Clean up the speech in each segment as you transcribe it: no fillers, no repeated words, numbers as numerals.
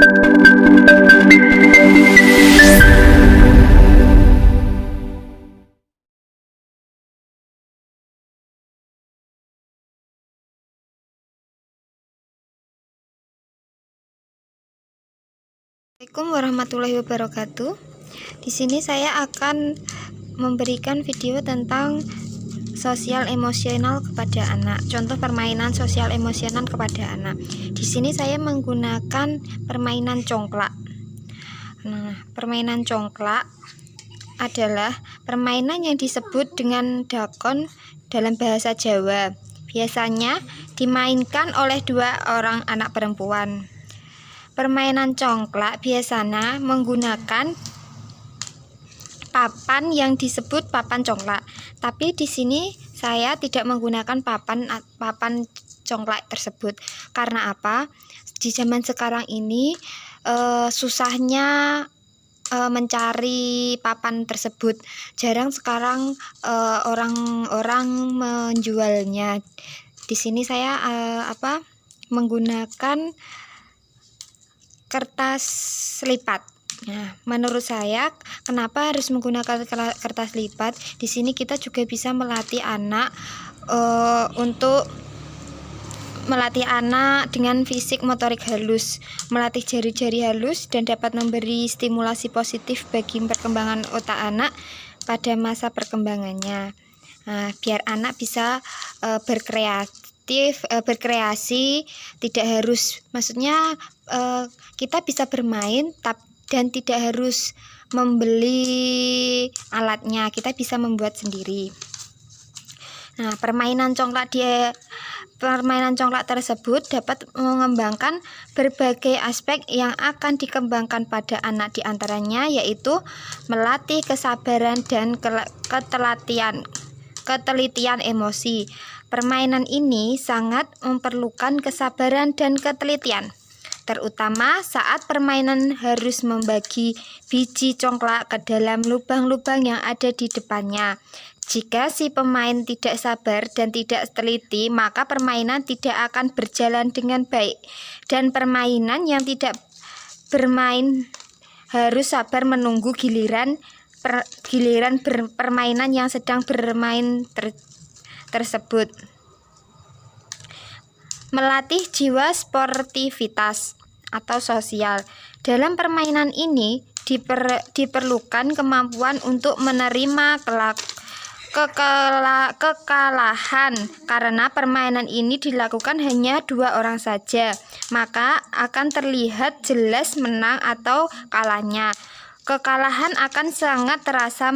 Assalamualaikum warahmatullahi wabarakatuh. Di sini saya akan memberikan video tentang sosial emosional kepada anak. Contoh permainan sosial emosional kepada anak. Di sini saya menggunakan permainan congklak. Nah, permainan congklak adalah permainan yang disebut dengan dakon dalam bahasa Jawa. Biasanya dimainkan oleh dua orang anak perempuan. Permainan congklak biasanya menggunakan papan yang disebut papan congklak. Tapi di sini saya tidak menggunakan papan congklak tersebut. Karena apa? Di zaman sekarang ini susahnya mencari papan tersebut. Jarang sekarang orang-orang menjualnya. Di sini saya menggunakan kertas lipat. Nah, menurut saya kenapa harus menggunakan kertas lipat? Di sini kita juga bisa melatih anak untuk melatih anak dengan fisik motorik halus, melatih jari-jari halus dan dapat memberi stimulasi positif bagi perkembangan otak anak pada masa perkembangannya. Nah, biar anak bisa berkreasi, tidak harus, maksudnya kita bisa bermain dan tidak harus membeli alatnya, kita bisa membuat sendiri. Nah, permainan congklak tersebut dapat mengembangkan berbagai aspek yang akan dikembangkan pada anak, diantaranya yaitu melatih kesabaran dan ketelitian emosi. Permainan ini sangat memerlukan kesabaran dan ketelitian, terutama saat permainan harus membagi biji congklak ke dalam lubang-lubang yang ada di depannya. Jika si pemain tidak sabar dan tidak teliti, maka permainan tidak akan berjalan dengan baik. Dan permainan yang tidak bermain harus sabar menunggu giliran permainan yang sedang bermain tersebut. Melatih jiwa sportivitas atau sosial. Dalam permainan ini diperlukan kemampuan untuk menerima kekalahan. Karena permainan ini dilakukan hanya dua orang saja, maka akan terlihat jelas menang atau kalahnya. Kekalahan akan sangat terasa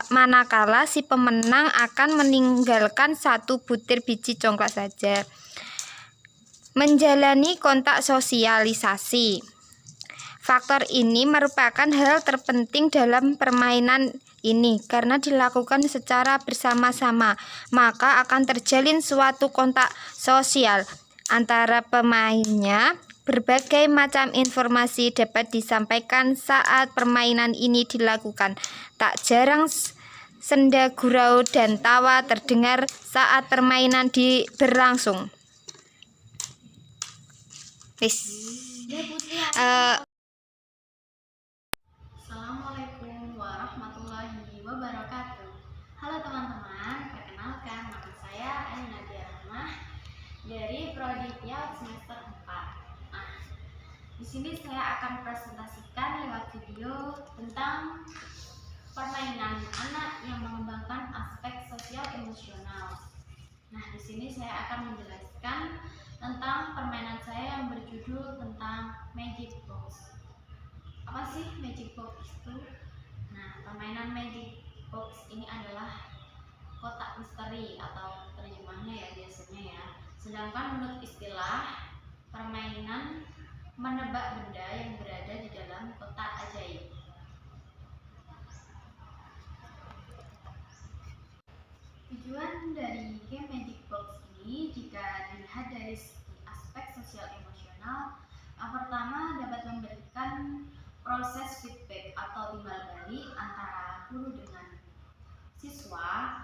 manakala si pemenang akan meninggalkan satu butir biji congklak saja. Menjalani kontak sosialisasi. Faktor ini merupakan hal terpenting dalam permainan ini karena dilakukan secara bersama-sama, maka akan terjalin suatu kontak sosial antara pemainnya. Berbagai macam informasi dapat disampaikan saat permainan ini dilakukan. Tak jarang senda gurau dan tawa terdengar saat permainan berlangsung. Assalamualaikum warahmatullahi wabarakatuh. Halo teman-teman, perkenalkan nama saya Ain Nadia Rahmah dari Prodi PIAUD semester 4. Di sini saya akan presentasikan lewat video tentang permainan anak yang mengembangkan aspek sosial emosional. Nah, di sini saya akan menjelaskan tentang permainan saya yang berjudul tentang Magic Box. Apa sih Magic Box itu? Nah, permainan Magic Box ini adalah kotak misteri atau terjemahnya ya biasanya ya. Sedangkan menurut istilah, permainan menebak benda yang berada di dalam kotak ajaib. Tujuan dari game Magic Box ini jika dilihat dari aspek sosial emosional, yang pertama dapat memberikan proses feedback atau timbal balik antara guru dengan siswa,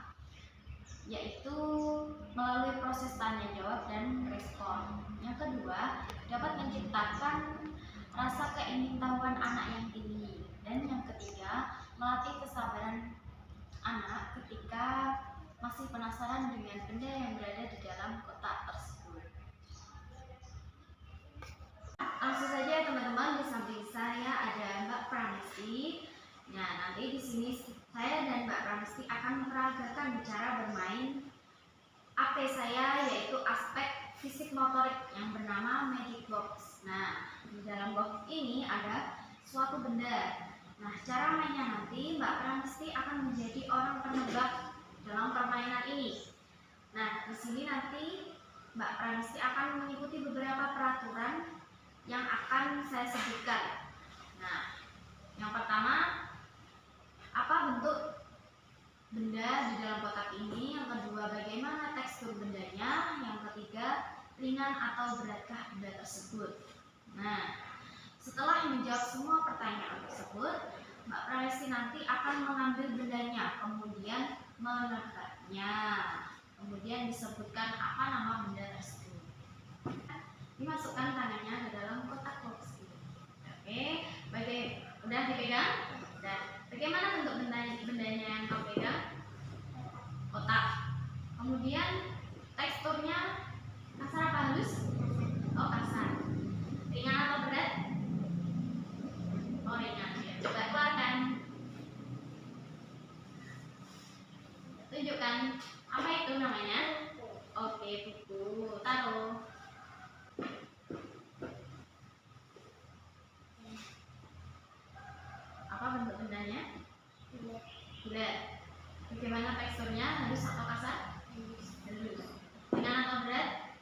yaitu melalui proses tanya jawab dan respon. Yang kedua, dapat menciptakan keingintahuan anak yang tinggi. Dan yang ketiga, melatih kesabaran anak ketika masih penasaran dengan benda yang berada di dalam kotak tersebut. Langsung saja teman-teman, di samping saya ada Mbak Pramesti. Nah, nanti di sini saya dan Mbak Pramesti akan memperagakan cara bermain AP saya, yaitu aspek fisik motorik yang bernama Magic Box. Nah, di dalam box ini ada suatu benda. Nah, cara mainnya nanti Mbak Pramesti akan menjadi orang penebak dalam permainan ini. Nah, di sini nanti Mbak Pramesti akan mengikuti beberapa peraturan yang akan saya sebutkan. Nah, yang pertama, apa bentuk benda di dalam kotak ini? Yang kedua, bagaimana tekstur bendanya? Yang ketiga, ringan atau beratkah benda tersebut? Nah, setelah menjawab semua pertanyaan tersebut, Mbak Pramesti nanti akan mengambil bendanya, kemudian menebaknya, kemudian disebutkan apa nama benda tersebut. Dimasukkan tangannya ke dalam kotak box ini. Oke, udah dipegang? Dan bagaimana bentuk bendanya yang kau pegang? Kotak. Kemudian teksturnya kasar apa halus? Oh, kasar. Ringan atau berat? Oh, ringan. Ya, coba keluarkan. Tunjukkan. Apa itu namanya? Oke, buku. Taruh. Apa bentuk bendanya? Bulat. Bagaimana teksturnya? Halus atau kasar? Halus. Ringan atau berat?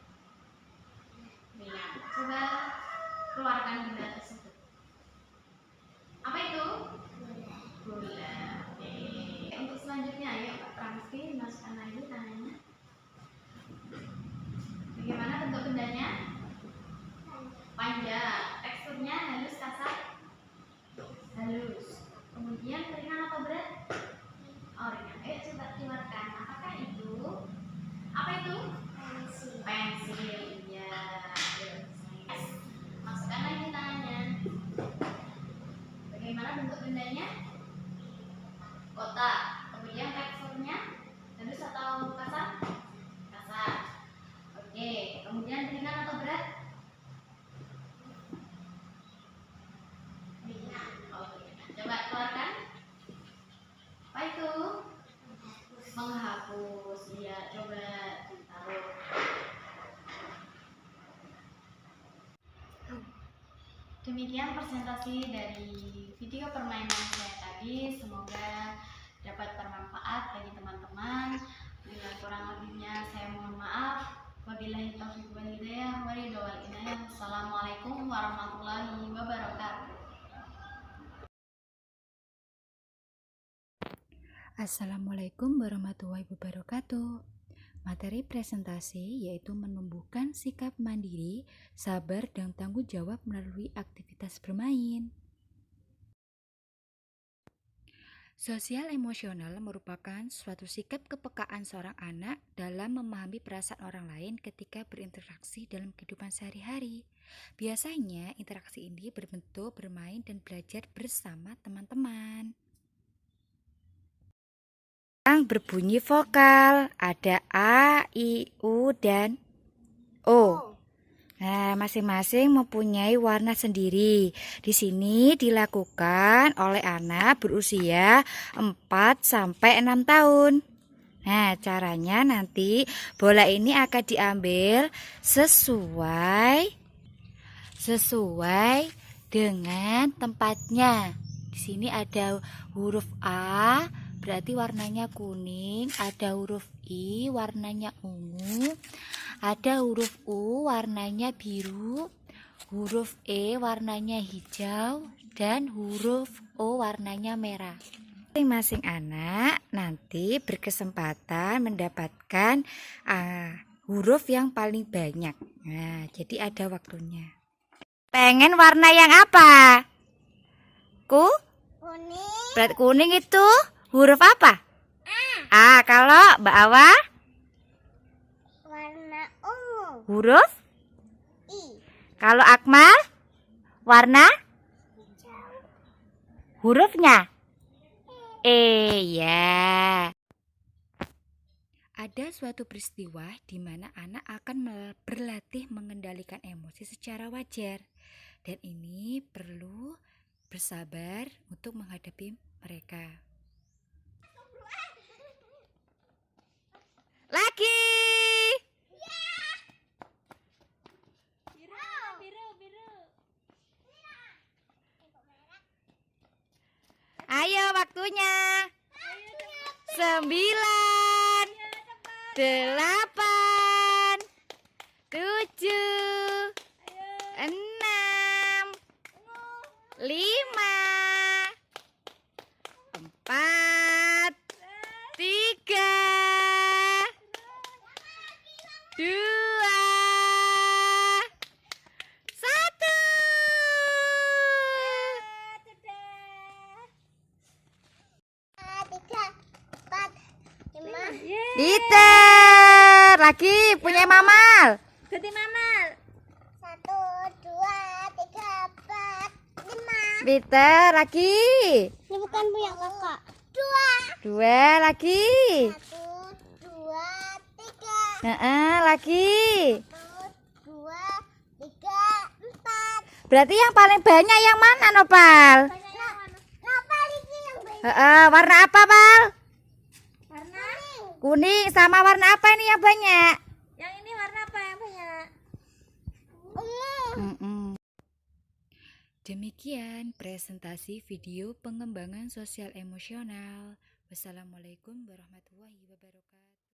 Ringan. Coba keluarkan benda tersebut. Apa itu? Bulat. Oke. Untuk selanjutnya, ayo Pak Pramesti masukkan lagi tangannya. Bagaimana bentuk bendanya? Panjang. Teksturnya halus, kasar? Halus. Kemudian ringan atau berat? Oh, ringan. Ayo coba keluarkan. Apakah itu? Apa itu? Pensil. Pensil. Ya. Masukkan lagi tangannya. Bagaimana bentuk bendanya? Kotak. Kemudian teksturnya halus atau kasar? Kasar. Oke. Kemudian ringan atau berat? Ringan. Oke. Coba keluarkan. Apa itu? Menghapus. Iya, coba taruh. Demikian presentasi dari video permainan saya tadi. Semoga dapat bermanfaat bagi teman-teman. Bila kurang lebihnya saya mohon maaf. Wabillahi taufiq wal hidayah. Wassalamualaikum warahmatullahi wabarakatuh. Assalamualaikum warahmatullahi wabarakatuh. Materi presentasi yaitu menumbuhkan sikap mandiri, sabar, dan tanggung jawab melalui aktivitas bermain. Sosial emosional merupakan suatu sikap kepekaan seorang anak dalam memahami perasaan orang lain ketika berinteraksi dalam kehidupan sehari-hari. Biasanya interaksi ini berbentuk bermain dan belajar bersama teman-teman. Yang berbunyi vokal, ada A, I, U, dan O. Nah, masing-masing mempunyai warna sendiri. Di sini dilakukan oleh anak berusia 4-6 tahun. Nah, caranya nanti bola ini akan diambil sesuai dengan tempatnya. Di sini ada huruf A, berarti warnanya kuning, ada huruf I warnanya ungu, ada huruf U warnanya biru, huruf E warnanya hijau, dan huruf O warnanya merah. Masing-masing anak nanti berkesempatan mendapatkan huruf yang paling banyak. Nah, jadi ada waktunya. Pengen warna yang apa? Kuning. Berarti kuning itu huruf apa? A. Kalau Mbak Awa? Warna ungu. Huruf? I. Kalau Akmal? Warna? hurufnya? Ya. Ada suatu peristiwa di mana anak akan berlatih mengendalikan emosi secara wajar. Dan ini perlu bersabar untuk menghadapi mereka. Lagi. Ayo waktunya. 9, 8, 7, 6, 5, 4, 3, 2, 1. Peter, lagi punya Mamal. Ganti Mamal. 1, 2, 3, 4, 5. Peter, lagi. Ini bukan punya kakak. 2. 2 lagi. 1, 2, 3. Lagi. 1, 2, 3, 4. Berarti yang paling banyak yang mana, Nopal? Nopal ini yang banyak. Warna apa, Pal? Warna Kuning. Sama warna apa ini yang banyak? yang ini warna apa yang banyak? Ungu. Demikian presentasi video pengembangan sosial emosional. Wassalamualaikum warahmatullahi wabarakatuh.